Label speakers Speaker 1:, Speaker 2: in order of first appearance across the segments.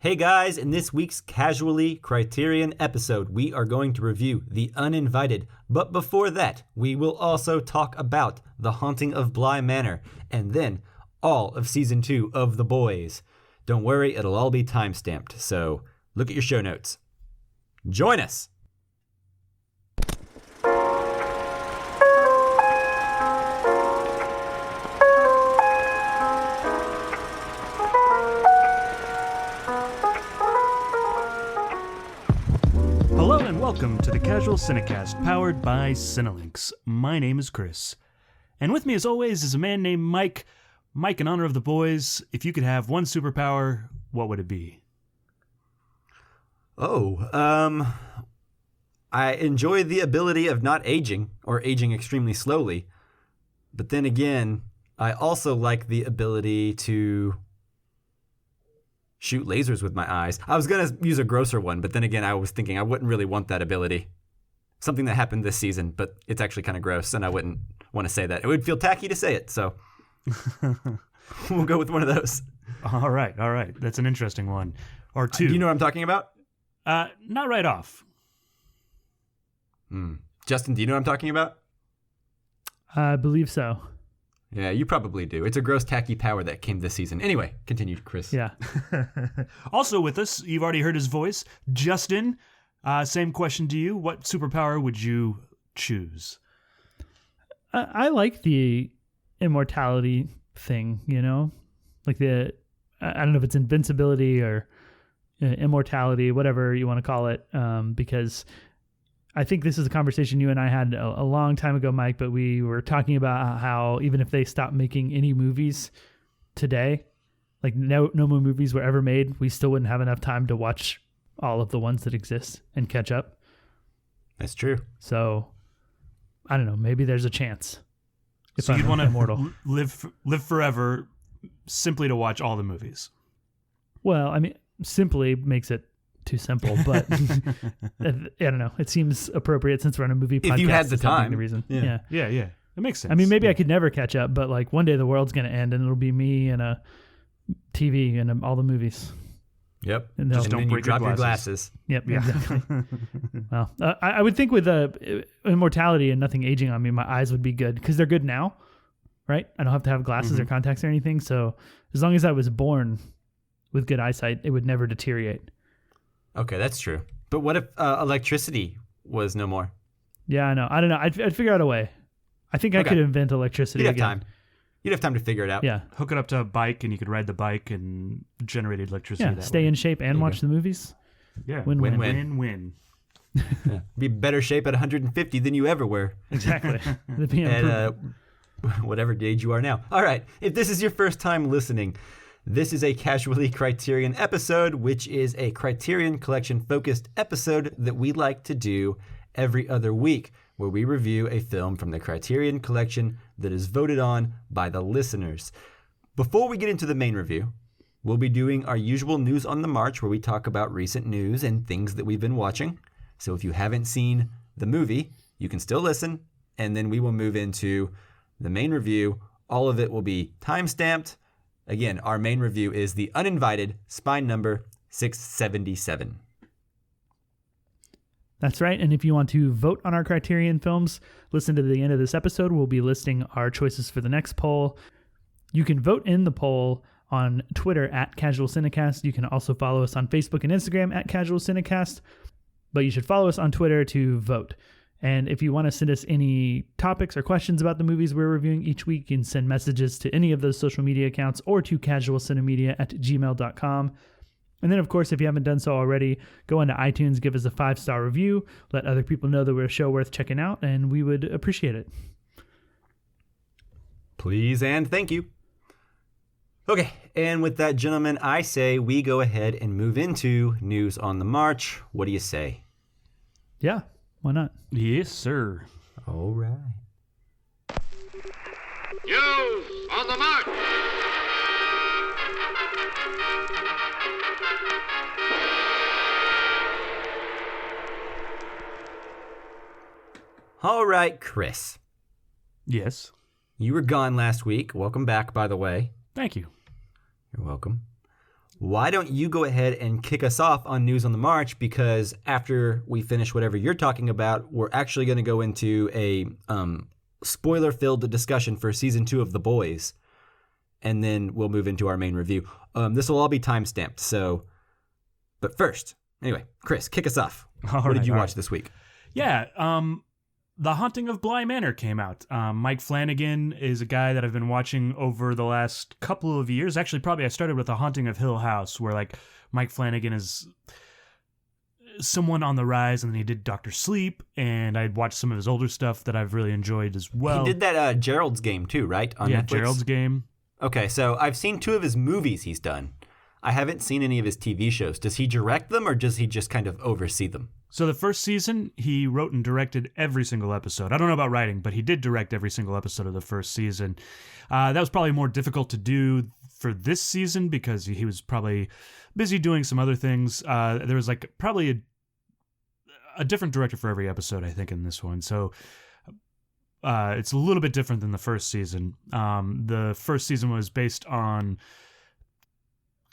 Speaker 1: Hey guys, in this week's Casually Criterion episode, we are going to review The Uninvited. But before that, we will also talk about The Haunting of Bly Manor, and then all of Season 2 of The Boys. Don't worry, it'll all be time-stamped, so look at your show notes. Join us!
Speaker 2: Hello and welcome to the Casual Cinecast, powered by Cinelinx. My name is Chris, and with me as always is a man named Mike. Mike, in honor of The Boys, if you could have one superpower, what would it be?
Speaker 1: I enjoy the ability of not aging, or aging extremely slowly. But then again, I also like the ability to shoot lasers with my eyes. I was going to use a grosser one, but then again, I was thinking I wouldn't really want that ability. Something that happened this season, but it's actually kind of gross, and I wouldn't want to say that. It would feel tacky to say it, so we'll go with one of those.
Speaker 2: All right. That's an interesting one. Or two.
Speaker 1: Do you know what I'm talking about?
Speaker 2: Not right off.
Speaker 1: Justin, do you know what I'm talking about?
Speaker 3: I believe so.
Speaker 1: Yeah, you probably do. It's a gross, tacky power that came this season. Anyway, continue, Chris.
Speaker 3: Yeah.
Speaker 2: Also with us, you've already heard his voice, Justin. Same question to you. What superpower would you choose?
Speaker 3: I like the immortality thing, you know? Like I don't know if it's invincibility or immortality, whatever you want to call it, because I think this is a conversation you and I had a long time ago, Mike, but we were talking about how even if they stopped making any movies today, like no more movies were ever made, we still wouldn't have enough time to watch all of the ones that exist and catch up.
Speaker 1: That's true.
Speaker 3: So, I don't know, maybe there's a chance.
Speaker 2: So you'd want to live forever simply to watch all the movies?
Speaker 3: Well, I mean, simply makes it too simple, but I don't know. It seems appropriate since we're on a movie podcast.
Speaker 1: If you had the time.
Speaker 3: The reason.
Speaker 2: Yeah. It makes sense.
Speaker 3: I mean, maybe I could never catch up, but like one day the world's going to end and it'll be me and a TV and all the movies.
Speaker 1: Yep.
Speaker 3: And
Speaker 1: just
Speaker 2: don't break
Speaker 1: your
Speaker 2: your
Speaker 1: glasses.
Speaker 3: Yep, yeah. Exactly. Well, I would think with immortality and nothing aging on me, my eyes would be good because they're good now, right? I don't have to have glasses or contacts or anything. So as long as I was born with good eyesight, it would never deteriorate.
Speaker 1: Okay, that's true. But what if electricity was no more?
Speaker 3: Yeah, I know. I don't know. I'd figure out a way. I think I could invent electricity
Speaker 1: You'd have
Speaker 3: again.
Speaker 1: time. You'd have time to figure it out.
Speaker 3: Yeah.
Speaker 2: Hook it up to a bike and you could ride the bike and generate electricity that
Speaker 3: stay
Speaker 2: way.
Speaker 3: in shape and watch the movies.
Speaker 2: Yeah.
Speaker 3: Win-win.
Speaker 1: Yeah. Be better shape at 150 than you ever were.
Speaker 3: Exactly.
Speaker 1: At whatever age you are now. All right. If this is your first time listening, this is a Casually Criterion episode, which is a Criterion Collection focused episode that we like to do every other week, where we review a film from the Criterion Collection that is voted on by the listeners. Before we get into the main review, we'll be doing our usual News on the March, where we talk about recent news and things that we've been watching. So if you haven't seen the movie, you can still listen, and then we will move into the main review. All of it will be time-stamped. Again, our main review is The Uninvited, spine number 677.
Speaker 3: That's right. And if you want to vote on our Criterion films, listen to the end of this episode. We'll be listing our choices for the next poll. You can vote in the poll on Twitter at Casual Cinecast. You can also follow us on Facebook and Instagram at Casual Cinecast. But you should follow us on Twitter to vote. And if you want to send us any topics or questions about the movies we're reviewing each week, you can send messages to any of those social media accounts or to casualcinemedia@gmail.com. And then, of course, if you haven't done so already, go into iTunes, give us a 5-star review, let other people know that we're a show worth checking out, and we would appreciate it.
Speaker 1: Please and thank you. Okay, and with that, gentlemen, I say we go ahead and move into News on the March. What do you say?
Speaker 3: Yeah. Why not?
Speaker 2: Yes, sir.
Speaker 1: All right.
Speaker 4: News on the march.
Speaker 1: All right, Chris.
Speaker 2: Yes.
Speaker 1: You were gone last week. Welcome back, by the way.
Speaker 2: Thank you.
Speaker 1: You're welcome. why don't you go ahead and kick us off on News on the March? Because after we finish whatever you're talking about, we're actually going to go into a spoiler-filled discussion for Season 2 of The Boys, and then we'll move into our main review. This will all be time-stamped, so... But first, anyway, Chris, kick us off. What did you watch this week?
Speaker 2: Yeah, The Haunting of Bly Manor came out. Mike Flanagan is a guy that I've been watching over the last couple of years. Actually, probably I started with The Haunting of Hill House, where like Mike Flanagan is someone on the rise, and then he did Dr. Sleep, and I'd watched some of his older stuff that I've really enjoyed as well.
Speaker 1: He did that Gerald's Game too, right? On
Speaker 2: yeah,
Speaker 1: Netflix?
Speaker 2: Gerald's Game.
Speaker 1: Okay, so I've seen 2 of his movies he's done. I haven't seen any of his TV shows. Does he direct them, or does he just kind of oversee them?
Speaker 2: So the first season, he wrote and directed every single episode. I don't know about writing, but he did direct every single episode of the first season. That was probably more difficult to do for this season because he was probably busy doing some other things. There was like probably a different director for every episode, I think, in this one. So it's a little bit different than the first season. The first season was based on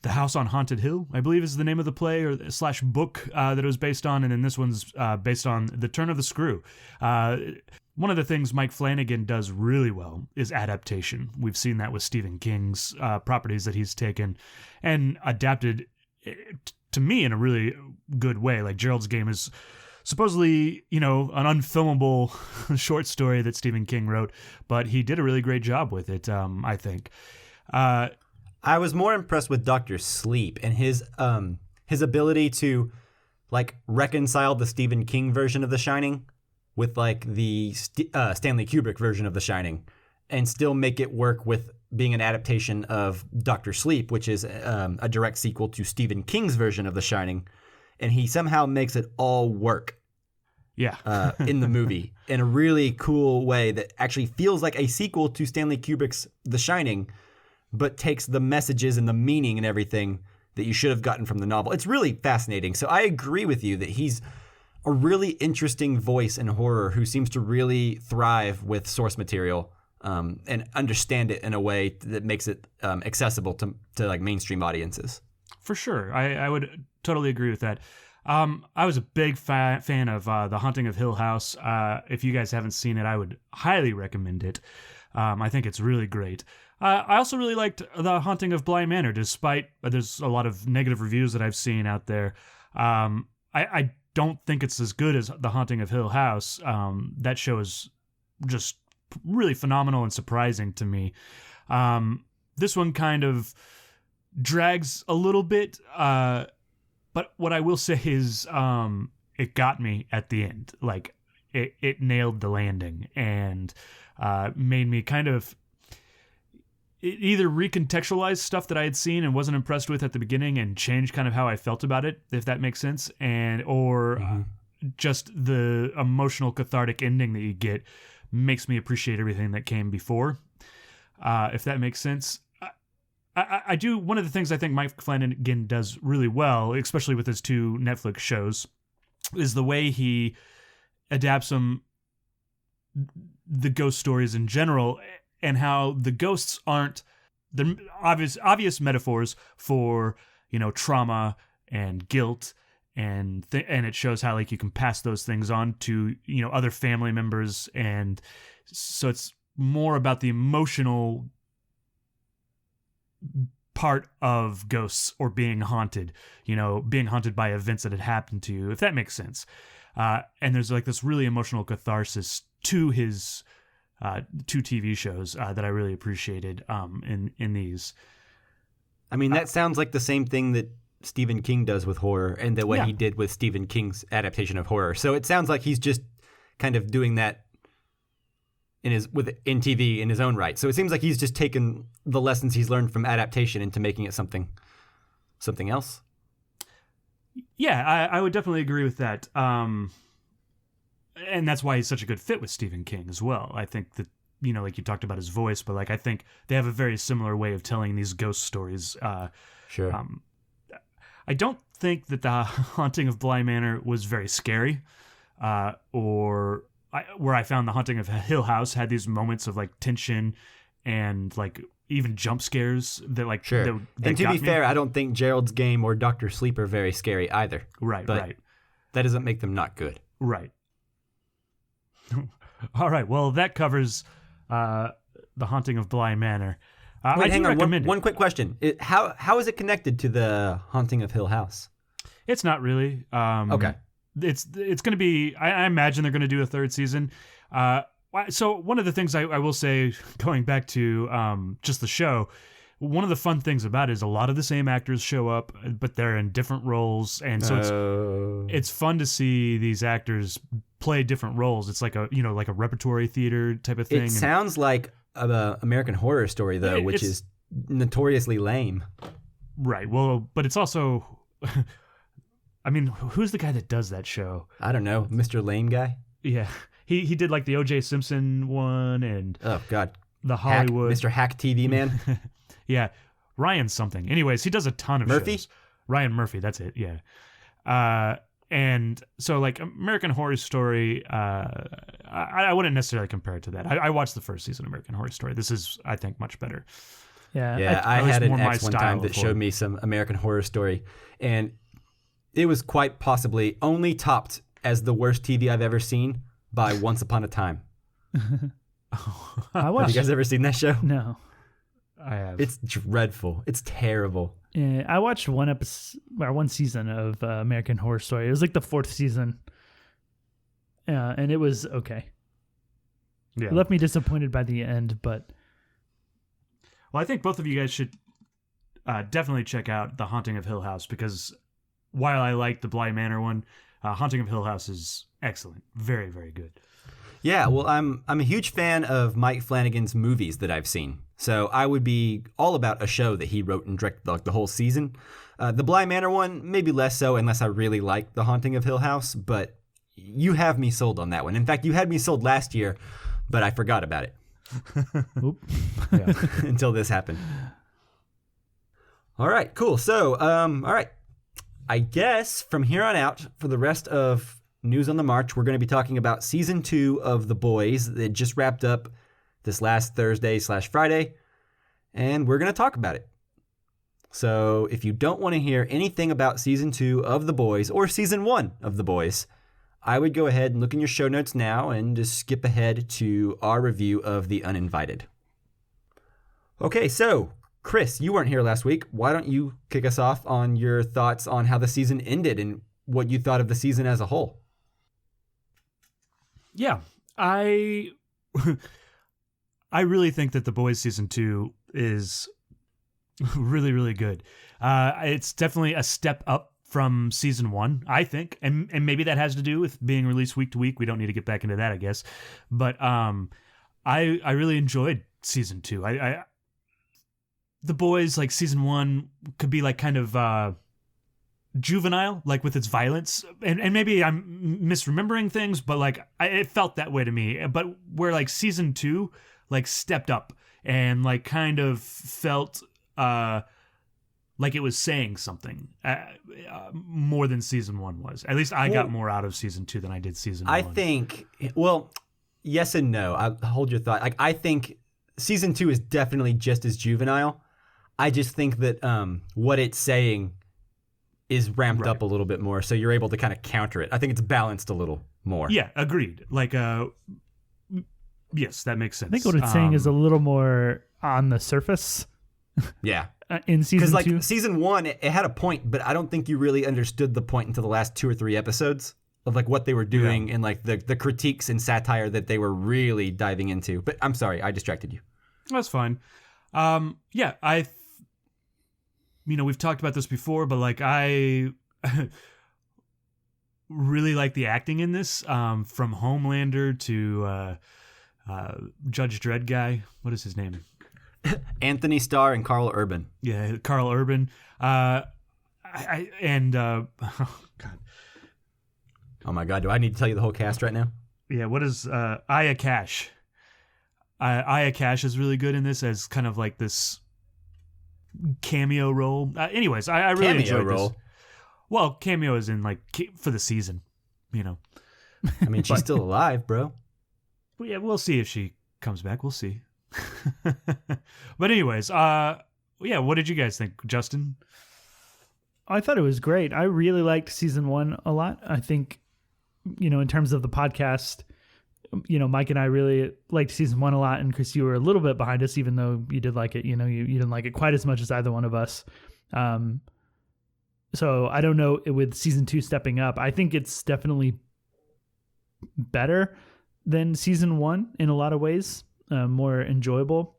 Speaker 2: The House on Haunted Hill, I believe is the name of the play or / book that it was based on. And then this one's based on The Turn of the Screw. One of the things Mike Flanagan does really well is adaptation. We've seen that with Stephen King's properties that he's taken and adapted to me in a really good way. Like Gerald's Game is supposedly, an unfilmable short story that Stephen King wrote, but he did a really great job with it, I think.
Speaker 1: I was more impressed with Dr. Sleep and his ability to like reconcile the Stephen King version of The Shining with like the Stanley Kubrick version of The Shining and still make it work with being an adaptation of Dr. Sleep, which is a direct sequel to Stephen King's version of The Shining. And he somehow makes it all work.
Speaker 2: Yeah.
Speaker 1: In the movie in a really cool way that actually feels like a sequel to Stanley Kubrick's The Shining, but takes the messages and the meaning and everything that you should have gotten from the novel. It's really fascinating. So I agree with you that he's a really interesting voice in horror who seems to really thrive with source material and understand it in a way that makes it accessible to like mainstream audiences.
Speaker 2: For sure. I would totally agree with that. I was a big fan of The Haunting of Hill House. If you guys haven't seen it, I would highly recommend it. I think it's really great. I also really liked The Haunting of Bly Manor, despite there's a lot of negative reviews that I've seen out there. I don't think it's as good as The Haunting of Hill House. That show is just really phenomenal and surprising to me. This one kind of drags a little bit, but what I will say is it got me at the end. Like, it nailed the landing and made me kind of either recontextualize stuff that I had seen and wasn't impressed with at the beginning and change kind of how I felt about it, if that makes sense, or just the emotional cathartic ending that you get makes me appreciate everything that came before, if that makes sense. I do, one of the things I think Mike Flanagan does really well, especially with his 2 Netflix shows, is the way he adapts the ghost stories in general, and how the ghosts aren't the obvious metaphors for, trauma and guilt, and it shows how like you can pass those things on to, other family members, and so it's more about the emotional part of ghosts or being haunted, being haunted by events that had happened to you, if that makes sense. And there's like this really emotional catharsis to his 2 TV shows that I really appreciated in these.
Speaker 1: I mean, that sounds like the same thing that Stephen King does with horror and the way he did with Stephen King's adaptation of horror. So it sounds like he's just kind of doing that in TV in his own right. So it seems like he's just taken the lessons he's learned from adaptation into making it something else.
Speaker 2: Yeah, I would definitely agree with that. And that's why he's such a good fit with Stephen King as well. I think that, like you talked about his voice, but like I think they have a very similar way of telling these ghost stories.
Speaker 1: Sure.
Speaker 2: I don't think that The Haunting of Bly Manor was very scary, where I found The Haunting of Hill House had these moments of like tension and like even jump scares that like
Speaker 1: Sure.
Speaker 2: that
Speaker 1: And to
Speaker 2: got
Speaker 1: be
Speaker 2: me.
Speaker 1: fair, I don't think Gerald's Game or Dr. Sleep are very scary either.
Speaker 2: Right,
Speaker 1: but
Speaker 2: right,
Speaker 1: that doesn't make them not good.
Speaker 2: right. All right, well that covers the Haunting of Bly Manor.
Speaker 1: Wait,
Speaker 2: I
Speaker 1: hang
Speaker 2: do
Speaker 1: on.
Speaker 2: recommend
Speaker 1: One
Speaker 2: it.
Speaker 1: quick question. How is it connected to the Haunting of Hill House?
Speaker 2: It's not really.
Speaker 1: Okay.
Speaker 2: It's going to be. I imagine they're going to do a third season. So one of the things I will say, going back to just the show, one of the fun things about it is a lot of the same actors show up, but they're in different roles, and so it's fun to see these actors play different roles. It's like a like a repertory theater type of thing.
Speaker 1: It sounds like an American Horror Story, though, which is notoriously lame.
Speaker 2: Right. Well, but it's also. I mean, who's the guy that does that show?
Speaker 1: I don't know, Mr. Lame guy.
Speaker 2: Yeah, he did like the O.J. Simpson one and
Speaker 1: Oh God,
Speaker 2: the Hollywood.
Speaker 1: Mr. Hack TV man.
Speaker 2: Yeah, Ryan something. Anyways, he does a ton of
Speaker 1: Murphy?
Speaker 2: shows. Ryan Murphy, that's it. Yeah. And so like American Horror Story, I wouldn't necessarily compare it to that. I watched the first season of American Horror Story. This is, I think, much better.
Speaker 3: Yeah.
Speaker 1: Yeah,
Speaker 2: at
Speaker 1: I
Speaker 2: least
Speaker 1: had an
Speaker 2: more my
Speaker 1: ex one
Speaker 2: style
Speaker 1: time that
Speaker 2: of
Speaker 1: showed
Speaker 2: horror.
Speaker 1: me some American Horror Story, and it was quite possibly only topped as the worst TV I've ever seen by Once Upon a Time.
Speaker 3: I
Speaker 1: Have
Speaker 3: watched.
Speaker 1: you guys ever seen that show?
Speaker 3: No.
Speaker 2: I have.
Speaker 1: It's dreadful. It's terrible.
Speaker 3: Yeah, I watched one season of American Horror Story. It was like the 4th season. And it was okay.
Speaker 2: yeah.
Speaker 3: It left me disappointed by the end, but
Speaker 2: Well, I think both of you guys should definitely check out The Haunting of Hill House, because while I like the Bly Manor one, Haunting of Hill House is excellent. Very, very good.
Speaker 1: Yeah, well, I'm a huge fan of Mike Flanagan's movies that I've seen, so I would be all about a show that he wrote and directed like the whole season. The Bly Manor one, maybe less so, unless I really like The Haunting of Hill House. But you have me sold on that one. In fact, you had me sold last year, but I forgot about it
Speaker 2: Yeah.
Speaker 1: until this happened. All right, cool. So, all right. I guess from here on out, for the rest of News on the March, we're going to be talking about season 2 of The Boys that just wrapped up this last Thursday/Friday, and we're going to talk about it. So if you don't want to hear anything about season 2 of The Boys or season 1 of The Boys, I would go ahead and look in your show notes now and just skip ahead to our review of The Uninvited. Okay, so Chris, you weren't here last week. Why don't you kick us off on your thoughts on how the season ended and what you thought of the season as a whole?
Speaker 2: Yeah, I really think that The Boys season 2 is really, really good. It's definitely a step up from season 1, I think, and maybe that has to do with being released week to week. We don't need to get back into that, I guess. But I really enjoyed season 2. I The Boys, like season 1, could be like kind of juvenile, like with its violence, and maybe I'm misremembering things, but like it felt that way to me. But where like season 2 like stepped up and like kind of felt like it was saying something more than season 1 was. At least I got more out of season 2 than I did season 1.
Speaker 1: I think, well, yes and no. I'll hold your thought. Like, I think season 2 is definitely just as juvenile. I just think that what it's saying is ramped up a little bit more, so you're able to kind of counter it. I think it's balanced a little more.
Speaker 2: Yeah, agreed. Like, yes, that makes sense.
Speaker 3: I think what it's saying is a little more on the surface
Speaker 1: Yeah.
Speaker 3: in season
Speaker 1: Because, like,
Speaker 3: 2.
Speaker 1: season 1, it had a point, but I don't think you really understood the point until the last 2 or 3 episodes of, like, what they were doing and, like, the critiques and satire that they were really diving into. But I'm sorry, I distracted you.
Speaker 2: That's fine. Yeah, we've talked about this before, but like I really like the acting in this. From Homelander to Judge Dredd guy. What is his name?
Speaker 1: Anthony Starr and Carl Urban.
Speaker 2: Yeah, Carl Urban. Oh God.
Speaker 1: Oh my God, do I need to tell you the whole cast right now?
Speaker 2: Yeah, what is Aya Cash? Aya Cash is really good in this as kind of like this cameo role. Anyways, I really enjoyed
Speaker 1: role.
Speaker 2: this. Well, cameo is in like for the season, you know.
Speaker 1: I mean, she's still alive, bro.
Speaker 2: But yeah, we'll see if she comes back. We'll see. But anyways, yeah, what did you guys think, Justin?
Speaker 3: I thought it was great. I really liked season 1 a lot. I think, in terms of the podcast, Mike and I really liked season 1 a lot, and Chris, you were a little bit behind us, even though you did like it. You didn't like it quite as much as either one of us. So I don't know, with season 2 stepping up, I think it's definitely better than season 1 in a lot of ways, more enjoyable.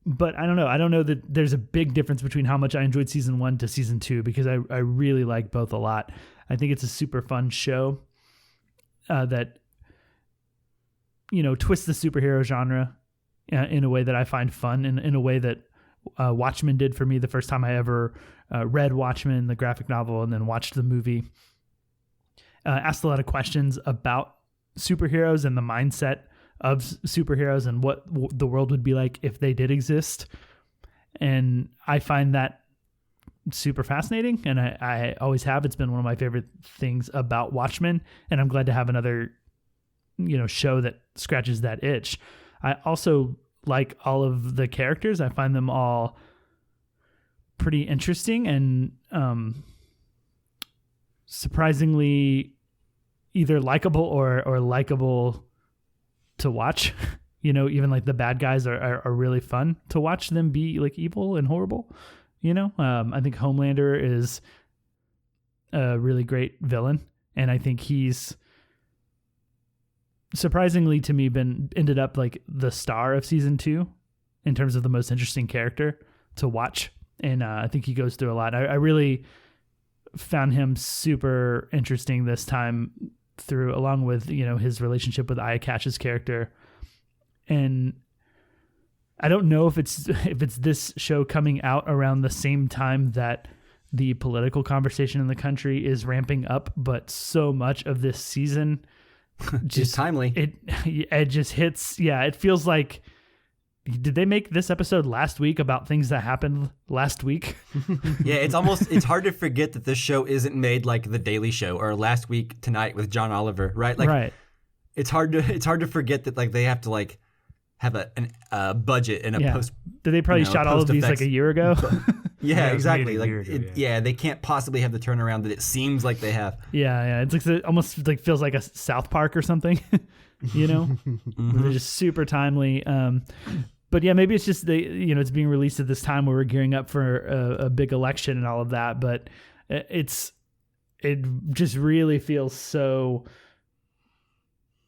Speaker 3: But I don't know. I don't know that there's a big difference between how much I enjoyed season 1 to season 2, because I really like both a lot. I think it's a super fun show that, twists the superhero genre in a way that I find fun, and in a way that Watchmen did for me the first time I ever read Watchmen, the graphic novel, and then watched the movie. Asked a lot of questions about superheroes and the mindset of superheroes and what the world would be like if they did exist. And I find that super fascinating, and I always have. It's been one of my favorite things about Watchmen, and I'm glad to have another, show that scratches that itch. I also like all of the characters. I find them all pretty interesting and surprisingly either likable or likable to watch. Even like the bad guys are really fun to watch them be like evil and horrible. I think Homelander is a really great villain, and I think he's surprisingly to me ended up like the star of season 2 in terms of the most interesting character to watch. And I think he goes through a lot. I really found him super interesting this time through, along with, his relationship with Aya Cash's character. And I don't know if it's this show coming out around the same time that the political conversation in the country is ramping up, but so much of this season
Speaker 1: just timely.
Speaker 3: It just hits. Yeah, it feels like, did they make this episode last week about things that happened last week?
Speaker 1: Yeah, it's hard to forget that this show isn't made like The Daily Show or Last Week Tonight with John Oliver, right? Like,
Speaker 3: right.
Speaker 1: It's hard to forget that like they have to like have a budget and a post.
Speaker 3: Did they probably shot all of these like a year ago?
Speaker 1: Yeah, exactly.
Speaker 2: Like,
Speaker 1: they can't possibly have the turnaround that it seems like they have.
Speaker 3: Yeah. It's like it almost like feels like a South Park or something,
Speaker 1: Mm-hmm.
Speaker 3: They're just super timely. But yeah, maybe it's just it's being released at this time where we're gearing up for a big election and all of that. But it just really feels so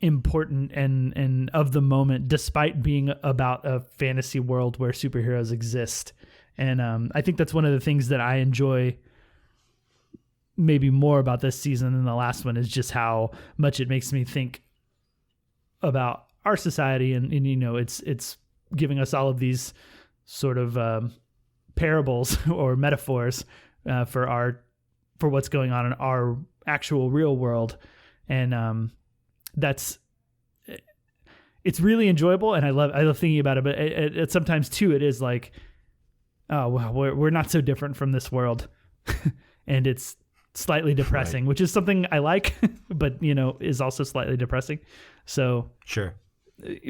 Speaker 3: important and of the moment, despite being about a fantasy world where superheroes exist. And I think that's one of the things that I enjoy maybe more about this season than the last one, is just how much it makes me think about our society. And it's giving us all of these sort of parables or metaphors for what's going on in our actual real world. And it's really enjoyable, and I love thinking about it. But it sometimes too, it is like, oh wow, we're not so different from this world, and it's slightly depressing, right. Which is something I like, but is also slightly depressing. So
Speaker 1: sure,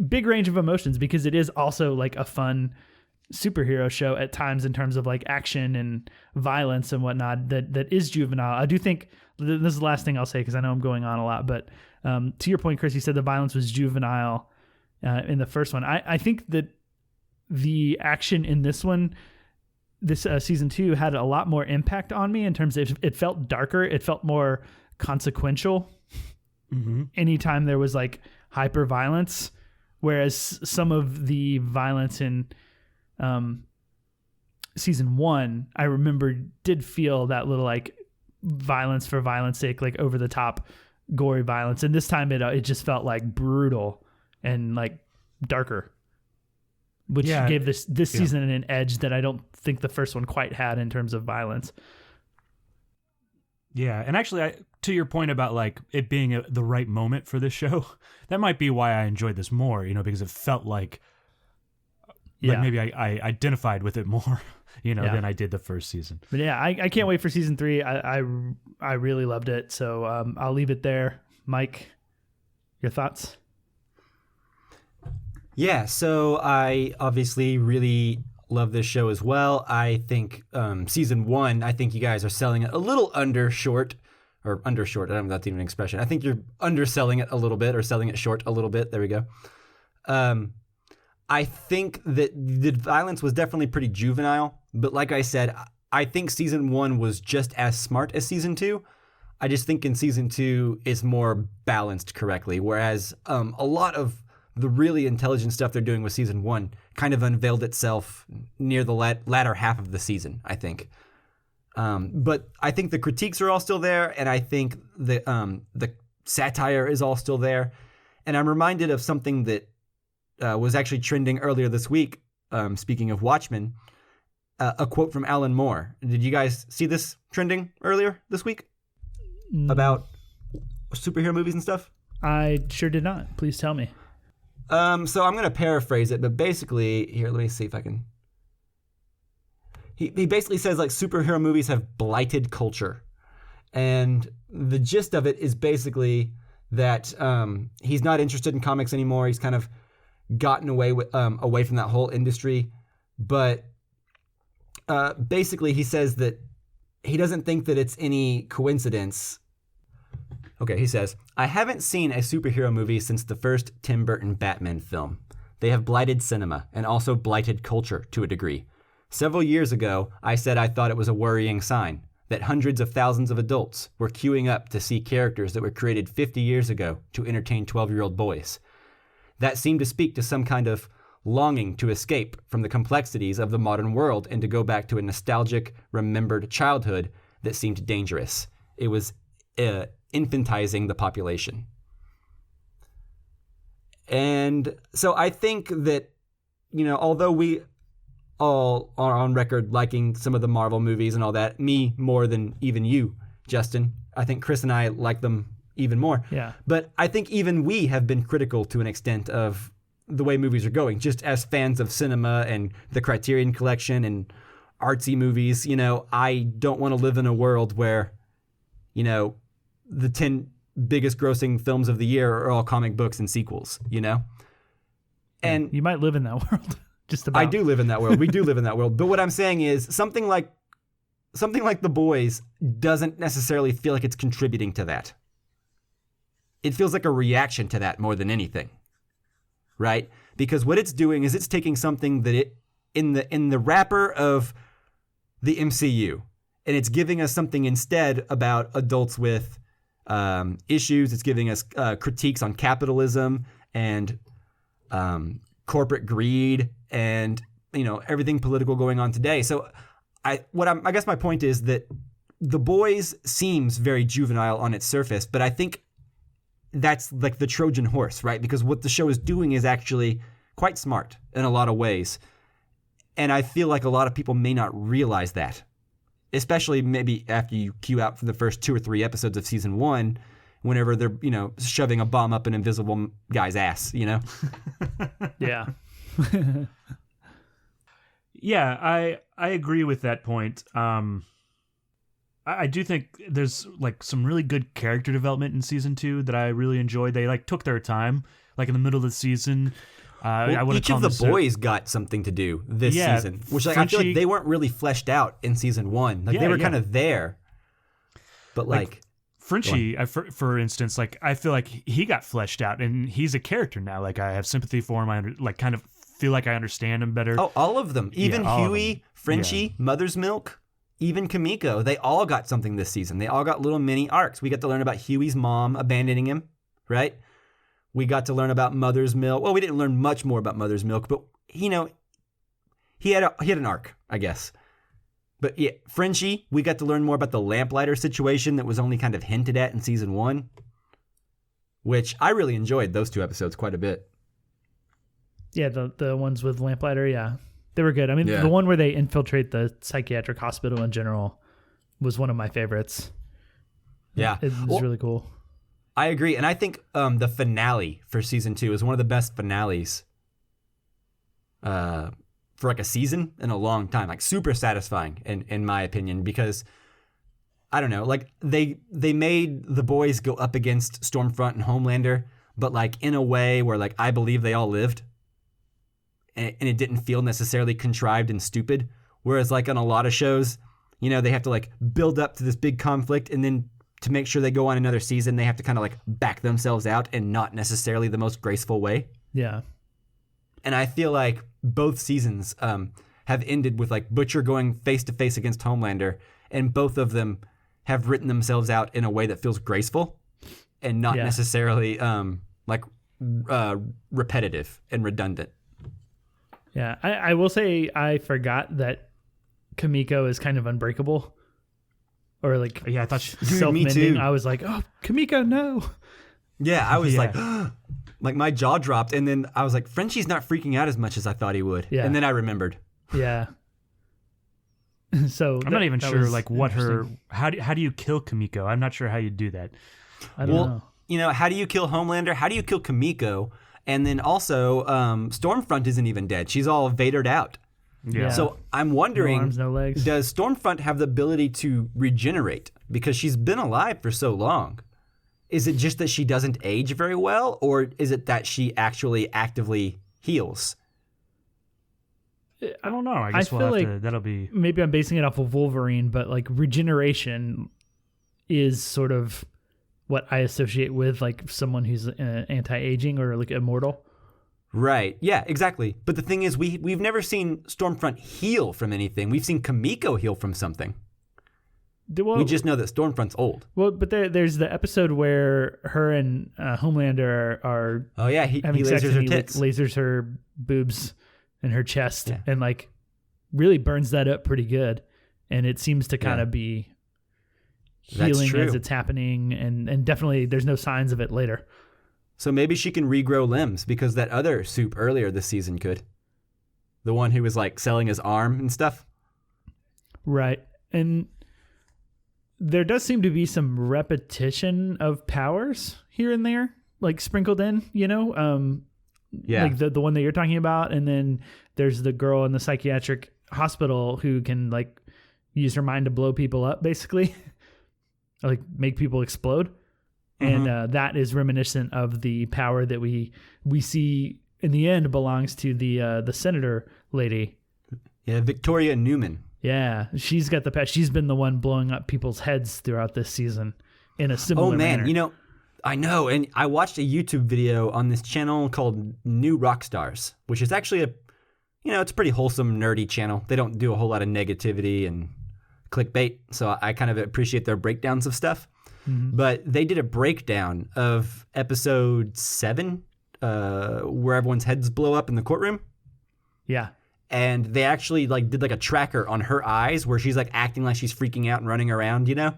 Speaker 3: big range of emotions, because it is also like a fun superhero show at times in terms of like action and violence and whatnot that is juvenile. I do think this is the last thing I'll say, because I know I'm going on a lot, but to your point, Chris, you said the violence was juvenile in the first one. I think that the action in this one, this season 2, had a lot more impact on me in terms of it felt darker. It felt more consequential. Mm-hmm. Anytime there was like hyper violence, whereas some of the violence in season 1, I remember did feel that little like violence for violence sake, like over the top gory violence. And this time it just felt like brutal and like darker, which gave this season an edge that I don't think the first one quite had in terms of violence.
Speaker 2: Yeah, and actually, to your point about like it being the right moment for this show, that might be why I enjoyed this more, because it felt like maybe I identified with it more, than I did the first season.
Speaker 3: But yeah, I can't wait for season 3. I really loved it, so I'll leave it there. Mike, your thoughts?
Speaker 1: Yeah, so I obviously really love this show as well. I think season 1, I think you guys are selling it a little undershort. Or undershort, I don't know if that's even an expression. I think you're underselling it a little bit or selling it short a little bit. There we go. I think that the violence was definitely pretty juvenile. But like I said, I think season 1 was just as smart as season 2. I just think in season 2 it's more balanced correctly. Whereas a lot of the really intelligent stuff they're doing with season 1 kind of unveiled itself near the latter half of the season, I think. But I think the critiques are all still there, and I think the satire is all still there. And I'm reminded of something that was actually trending earlier this week, speaking of Watchmen, a quote from Alan Moore. Did you guys see this trending earlier this week about superhero movies and stuff?
Speaker 3: I sure did not. Please tell me.
Speaker 1: So I'm going to paraphrase it, but basically, here, let me see if I can... He basically says, like, superhero movies have blighted culture. And the gist of it is basically that he's not interested in comics anymore. He's kind of gotten away from that whole industry. But basically he says that he doesn't think that it's any coincidence. Okay, he says, I haven't seen a superhero movie since the first Tim Burton Batman film. They have blighted cinema and also blighted culture to a degree. Several years ago, I said I thought it was a worrying sign that hundreds of thousands of adults were queuing up to see characters that were created 50 years ago to entertain 12-year-old boys. That seemed to speak to some kind of longing to escape from the complexities of the modern world and to go back to a nostalgic, remembered childhood that seemed dangerous. It was infantizing the population. And so I think that, although we all are on record liking some of the Marvel movies and all that, me more than even you, Justin. I think Chris and I like them even more.
Speaker 3: Yeah.
Speaker 1: But I think even we have been critical to an extent of the way movies are going, just as fans of cinema and the Criterion Collection and artsy movies. I don't want to live in a world where, the 10 biggest grossing films of the year are all comic books and sequels, And
Speaker 3: you might live in that world. Just about.
Speaker 1: I do live in that world. We do live in that world. But what I'm saying is something like The Boys doesn't necessarily feel like it's contributing to that. It feels like a reaction to that more than anything. Right? Because what it's doing is it's taking something that in the wrapper of the MCU, and it's giving us something instead about adults with issues. It's giving us critiques on capitalism and corporate greed and everything political going on today. So I guess my point is that The Boys seems very juvenile on its surface, but I think that's like the Trojan horse, right? Because what the show is doing is actually quite smart in a lot of ways. And I feel like a lot of people may not realize that, especially maybe after you queue out for the first 2 or 3 episodes of season 1, whenever they're, shoving a bomb up an invisible guy's ass,
Speaker 3: Yeah.
Speaker 2: Yeah, I agree with that point. I do think there's like some really good character development in season 2 that I really enjoyed. They took their time, like in the middle of the season.
Speaker 1: Each of the boys got something to do this season, which I feel like they weren't really fleshed out in season 1. They were kind of there, but
Speaker 2: Frenchie, for instance, I feel like he got fleshed out, and he's a character now. I have sympathy for him. I kind of feel like I understand him better.
Speaker 1: Oh, all of them. Even Huey, Frenchie, Mother's Milk, even Kimiko. They all got something this season. They all got little mini arcs. We got to learn about Huey's mom abandoning him, right? We got to learn about Mother's Milk. Well, we didn't learn much more about Mother's Milk, but, he had an arc, I guess. But yeah, Frenchie, we got to learn more about the lamplighter situation that was only kind of hinted at in season 1, which I really enjoyed those 2 episodes quite a bit.
Speaker 3: Yeah, the ones with lamplighter, yeah. They were good. I mean, the one where they infiltrate the psychiatric hospital in general was one of my favorites.
Speaker 1: Yeah.
Speaker 3: It was really cool.
Speaker 1: I agree. And I think the finale for season 2 is one of the best finales for a season in a long time. Super satisfying in my opinion, because I don't know, they made the boys go up against Stormfront and Homelander, but in a way where I believe they all lived. and it didn't feel necessarily contrived and stupid. Whereas like on a lot of shows, you know, they have to like build up to this big conflict, and then to make sure they go on another season, they have to kind of like back themselves out and not necessarily the most graceful way.
Speaker 3: Yeah.
Speaker 1: And I feel like both seasons have ended with like Butcher going face to face against Homelander, and both of them have written themselves out in a way that feels graceful and not necessarily repetitive and redundant.
Speaker 3: Yeah. I will say I forgot that Kamiko is kind of unbreakable. Or like
Speaker 2: Yeah, I thought
Speaker 3: self-mending.
Speaker 1: me too.
Speaker 3: I was like, oh, Kamiko, no.
Speaker 1: Yeah, I was like my jaw dropped, and then I was like, Frenchie's not freaking out as much as I thought he would.
Speaker 3: Yeah.
Speaker 1: And then I remembered.
Speaker 3: Yeah. So
Speaker 2: I'm not even sure
Speaker 3: was
Speaker 2: like what her
Speaker 3: interesting.
Speaker 2: how do you kill Kamiko? I'm not sure how you do that.
Speaker 3: I don't know.
Speaker 1: You know, how do you kill Homelander? How do you kill Kamiko? And then also, Stormfront isn't even dead. She's all Vadered out.
Speaker 2: Yeah.
Speaker 1: So I'm wondering,
Speaker 3: No arms, no legs.
Speaker 1: does Stormfront have the ability to regenerate? Because she's been alive for so long. Is it just that she doesn't age very well, or is it that she actually actively heals?
Speaker 2: I don't know. I guess
Speaker 3: I
Speaker 2: we'll
Speaker 3: feel
Speaker 2: have
Speaker 3: like
Speaker 2: to. That'll be.
Speaker 3: Maybe I'm basing it off of Wolverine, but like regeneration is sort of what I associate with like someone who's anti-aging or like immortal.
Speaker 1: Right. Yeah, exactly. But the thing is, we've never seen Stormfront heal from anything. We've seen Kamiko heal from something.
Speaker 3: Well,
Speaker 1: We just know that Stormfront's old.
Speaker 3: well, but there's the episode where her and Homelander are
Speaker 1: Oh, yeah, he
Speaker 3: having sex
Speaker 1: lasers
Speaker 3: and
Speaker 1: her
Speaker 3: he like,
Speaker 1: tits.
Speaker 3: lasers her boobs and her chest
Speaker 1: Yeah.
Speaker 3: and like really burns that up pretty good. And it seems to kind
Speaker 1: Yeah.
Speaker 3: of be
Speaker 1: That's
Speaker 3: healing as
Speaker 1: true.
Speaker 3: it's happening. And definitely there's no signs of it later.
Speaker 1: So maybe she can regrow limbs, because that other soup earlier this season could. The one who was like selling his arm and stuff.
Speaker 3: Right. And there does seem to be some repetition of powers here and there, like sprinkled in, you know?
Speaker 1: Yeah.
Speaker 3: Like the one that you're talking about. And then there's the girl in the psychiatric hospital who can like use her mind to blow people up, basically. Like make people explode. And that is reminiscent of the power that we see in the end belongs to the senator lady.
Speaker 1: Yeah, Victoria Newman.
Speaker 3: Yeah, she's got the she's been the one blowing up people's heads throughout this season in a similar
Speaker 1: Oh, man.
Speaker 3: manner.
Speaker 1: You know, I know. And I watched a YouTube video on this channel called New Rockstars, which is actually it's a pretty wholesome, nerdy channel. They don't do a whole lot of negativity and clickbait. So I kind of appreciate their breakdowns of stuff. But they did a breakdown of episode 7, where everyone's heads blow up in the courtroom.
Speaker 3: Yeah.
Speaker 1: And they actually like did like a tracker on her eyes where she's like acting like she's freaking out and running around, you know,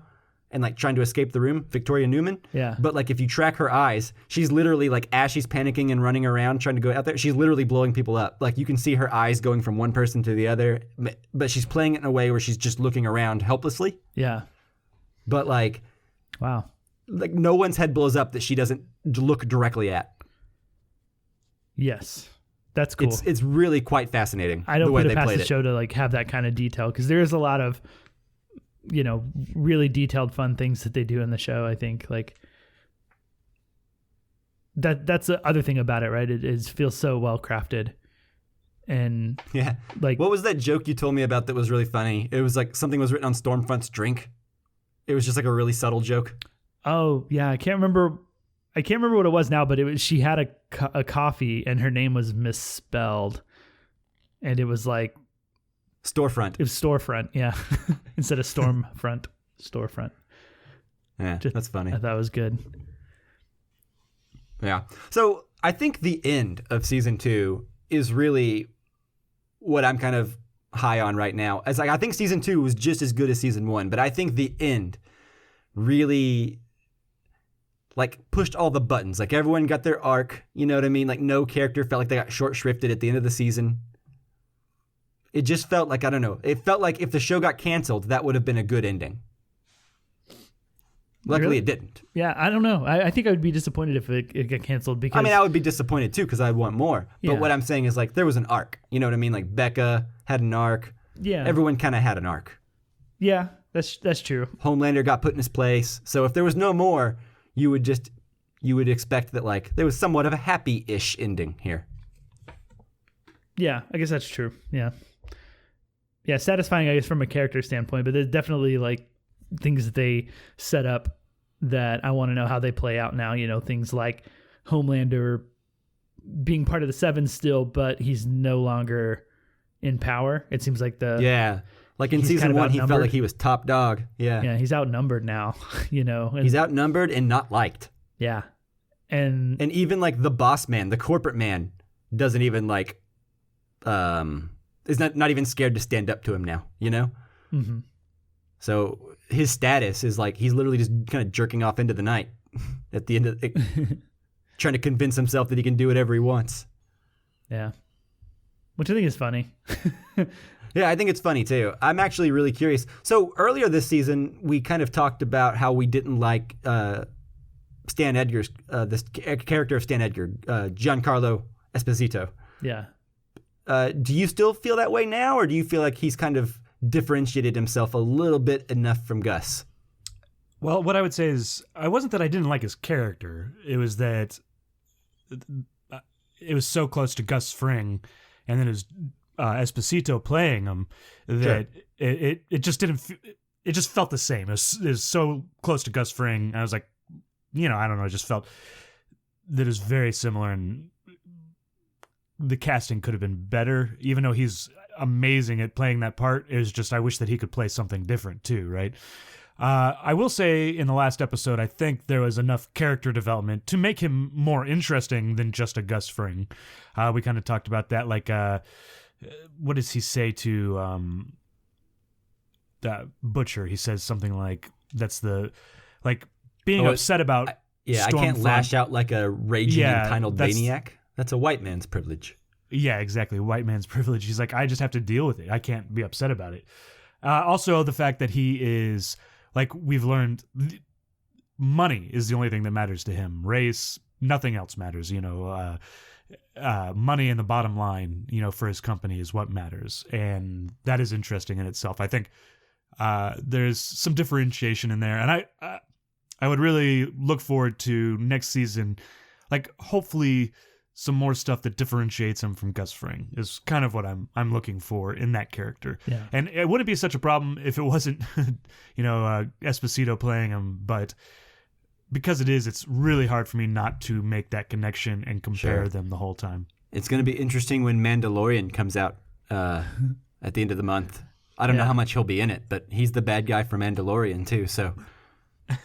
Speaker 1: and like trying to escape the room, Victoria Newman.
Speaker 3: Yeah.
Speaker 1: But like if you track her eyes, she's literally like, as she's panicking and running around trying to go out there, she's literally blowing people up. Like you can see her eyes going from one person to the other, but she's playing it in a way where she's just looking around helplessly.
Speaker 3: Yeah.
Speaker 1: But like
Speaker 3: Wow.
Speaker 1: no one's head blows up that she doesn't look directly at.
Speaker 3: Yes. That's cool.
Speaker 1: It's really quite fascinating.
Speaker 3: I don't
Speaker 1: the way
Speaker 3: put
Speaker 1: they
Speaker 3: it past
Speaker 1: played
Speaker 3: the
Speaker 1: it.
Speaker 3: show to like have that kind of detail because there is a lot of, really detailed, fun things that they do in the show. I think like that's the other thing about it, right? It feels so well crafted, and
Speaker 1: Yeah.
Speaker 3: like
Speaker 1: What was that joke you told me about that was really funny? It was like something was written on Stormfront's drink. It was just like a really subtle joke.
Speaker 3: oh yeah, I can't remember what it was now, but it was she had a coffee and her name was misspelled, and it was like
Speaker 1: Storefront.
Speaker 3: it was storefront, yeah, instead of stormfront, storefront.
Speaker 1: Yeah, that's funny.
Speaker 3: I thought it was good.
Speaker 1: Yeah. So I think the end of season 2 is really what I'm kind of high on right now. As like I think season 2 was just as good as season 1, but I think the end really like pushed all the buttons. Like everyone got their arc, you know what I mean? Like no character felt like they got short shrifted at the end of the season. It just felt like, I don't know. It felt like if the show got canceled, that would have been a good ending. Luckily,
Speaker 3: Really?
Speaker 1: it didn't.
Speaker 3: Yeah, I don't know. I think I would be disappointed if it got canceled because
Speaker 1: I mean, I would be disappointed too because I want more. But
Speaker 3: Yeah.
Speaker 1: what I'm saying is like there was an arc. You know what I mean? Like Becca had an arc.
Speaker 3: yeah,
Speaker 1: Everyone kind of had an arc.
Speaker 3: yeah, that's true.
Speaker 1: Homelander got put in his place. So if there was no more, you would expect that like there was somewhat of a happy-ish ending here.
Speaker 3: Yeah, I guess that's true. Yeah. Yeah, satisfying, I guess, from a character standpoint, but there's definitely like things that they set up that I want to know how they play out now. You know, things like Homelander being part of the Seven still, but he's no longer in power. It seems like
Speaker 1: like in
Speaker 3: he's
Speaker 1: season
Speaker 3: kind of
Speaker 1: 1, he felt
Speaker 3: outnumbered.
Speaker 1: like he was top dog. Yeah.
Speaker 3: He's outnumbered now, you know. And,
Speaker 1: He's outnumbered and not liked.
Speaker 3: yeah. And
Speaker 1: even like the boss man, the corporate man, doesn't even like, is not even scared to stand up to him now, you know?
Speaker 3: mm-hmm.
Speaker 1: So his status is like, he's literally just kind of jerking off into the night at the end of it, trying to convince himself that he can do whatever he wants.
Speaker 3: Yeah. Which I think is funny.
Speaker 1: Yeah, I think it's funny too. I'm actually really curious. So earlier this season, we kind of talked about how we didn't like Stan Edgar's, this character of Stan Edgar, Giancarlo Esposito.
Speaker 3: Yeah.
Speaker 1: Do you still feel that way now, or do you feel like he's kind of differentiated himself a little bit enough from Gus?
Speaker 2: Well, what I would say is, it wasn't that I didn't like his character. It was that it was so close to Gus Fring, and then it was Esposito playing him that it just didn't. It just felt the same. It was so close to Gus Fring. I was like, you know, I don't know. I just felt that it was very similar, and the casting could have been better. Even though he's amazing at playing that part, it was just I wish that he could play something different too. Right. I will say in the last episode, I think there was enough character development to make him more interesting than just a Gus Fring. We kind of talked about that. Like, what does he say to the Butcher? He says something like, "That's the like being upset about."
Speaker 1: I can't lash out like a raging entitled maniac. That's a white man's privilege.
Speaker 2: Yeah, exactly. White man's privilege. He's like, I just have to deal with it. I can't be upset about it. Also, the fact that he is, like we've learned, money is the only thing that matters to him. Race, nothing else matters. You know, money and the bottom line, you know, for his company is what matters. And that is interesting in itself. I think there's some differentiation in there. And I would really look forward to next season, like hopefully some more stuff that differentiates him from Gus Fring is kind of what I'm looking for in that character.
Speaker 3: Yeah.
Speaker 2: And it wouldn't be such a problem if it wasn't, you know, Esposito playing him, but because it is, it's really hard for me not to make that connection and compare them the whole time.
Speaker 1: It's going to be interesting when Mandalorian comes out at the end of the month. I don't know how much he'll be in it, but he's the bad guy for Mandalorian too. So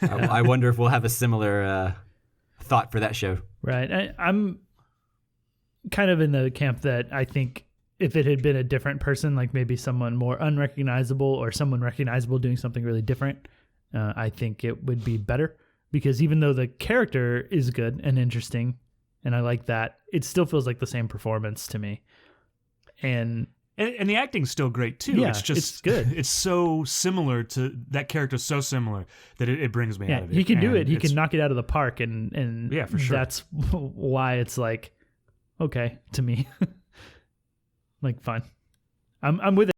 Speaker 1: I wonder if we'll have a similar thought for that show.
Speaker 3: Right. I'm kind of in the camp that I think if it had been a different person, like maybe someone more unrecognizable or someone recognizable doing something really different, I think it would be better. Because even though the character is good and interesting, and I like that, it still feels like the same performance to me. And
Speaker 2: the acting's still great too.
Speaker 3: Yeah,
Speaker 2: it's just
Speaker 3: it's good.
Speaker 2: It's so similar to that character's so similar that it brings me out of it.
Speaker 3: He can do it. He
Speaker 2: it's-
Speaker 3: can knock it out of the park, and
Speaker 2: Yeah, for sure.
Speaker 3: That's why it's like okay to me. Like fine, I'm with it.